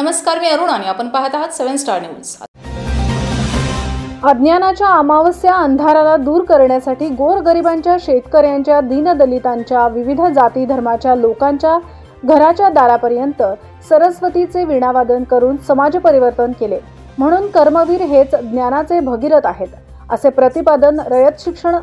नमस्कार, मी अरुण आणि आपण पाहत आहात 7 स्टार न्यूज। अज्ञानाच्या अमावस्या अंधाराला दूर करण्यासाठी गोरगरिबांच्या, शेतकऱ्यांच्या, दीनदलितांच्या, विविध जाती धर्माच्या लोकांच्या घराच्या दारापर्यंत सरस्वतीचे वीणावादन करून समाज परिवर्तन केले। म्हणून कर्मवीर हेच ज्ञानाचे भगीरथ आहेत, असे प्रतिपादन रयत शिक्षण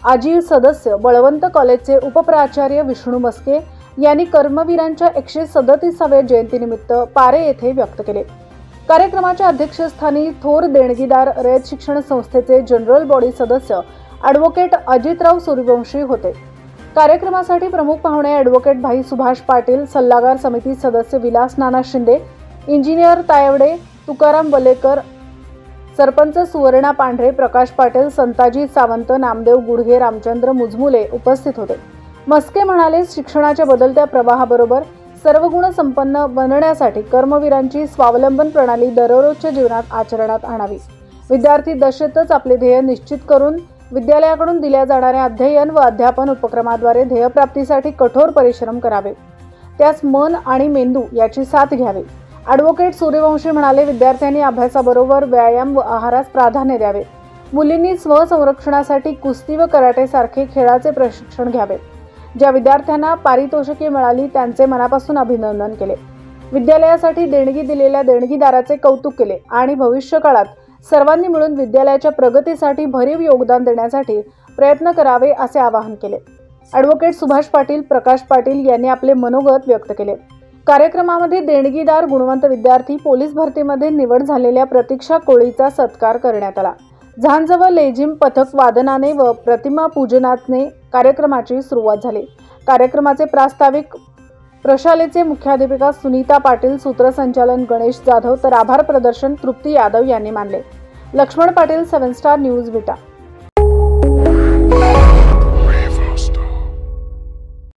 आजी सदस्य बळवंत कॉलेजचे उपप्राचार्य विष्णू मस्के यांनी कर्मवीरांच्या 137व्या जयंतीनिमित्त पारे येथे व्यक्त केले। कार्यक्रमाच्या अध्यक्षस्थानी थोर देणगीदार रयत शिक्षण संस्थेचे जनरल बॉडी सदस्य ॲडव्होकेट अजितराव सूर्यवंशी होते। कार्यक्रमासाठी प्रमुख पाहुणे ॲडव्होकेट भाई सुभाष पाटील, सल्लागार समिती सदस्य विलास नाना शिंदे, इंजिनियर तायवडे, तुकाराम वलेकर, सरपंच सुवर्णा पांढरे, प्रकाश पाटील, संताजी सावंत, नामदेव गुडघे, रामचंद्र मुजमुले उपस्थित होते। मस्के म्हणाले, शिक्षणाच्या बदलत्या प्रवाहाबरोबर सर्वगुण संपन्न बनण्यासाठी कर्मवीरांची स्वावलंबन प्रणाली दररोजच्या जीवनात आचरणात आणावी। विद्यार्थी दशेतच आपले ध्येय निश्चित करून विद्यालयाकडून दिल्या जाणाऱ्या अध्ययन व अध्यापन उपक्रमाद्वारे ध्येयप्राप्तीसाठी कठोर परिश्रम करावे, त्यास मन आणि मेंदू याची साथ घ्यावी। ॲडव्होकेट सूर्यवंशी म्हणाले, विद्यार्थ्यांनी अभ्यासाबरोबर व्यायाम व आहारास प्राधान्य द्यावे। मुलींनी स्वसंरक्षणासाठी कुस्ती व कराटे सारखे खेळाचे प्रशिक्षण घ्यावे। ज्या विद्यार्थ्यांना पारितोषिके मिळाली त्यांचे मनापासून अभिनंदन केले। विद्यालयासाठी देणगी दिलेल्या देणगीदाराचे कौतुक केले आणि भविष्यकाळात सर्वांनी मिळून विद्यालयाच्या प्रगतीसाठी भरीव योगदान देण्यासाठी प्रयत्न करावे असे आवाहन केले। ॲडव्होकेट सुभाष पाटील, प्रकाश पाटील यांनी आपले मनोगत व्यक्त केले। कार्यक्रमामध्ये देणगीदार, गुणवंत विद्यार्थी, पोलीस भरतीमध्ये निवड झालेल्या प्रतीक्षा कोळीचा सत्कार करण्यात आला। झांज व लेझिम पथक वादनाने व प्रतिमा पूजनाने कार्यक्रमाची सुरुवात झाली। कार्यक्रमाचे प्रास्ताविक प्रशालेचे मुख्याध्यापिका सुनीता पाटील, सूत्रसंचालन गणेश जाधव तर आभार प्रदर्शन तृप्ती यादव यांनी मानले। लक्ष्मण पाटील, 7 स्टार न्यूज विटा।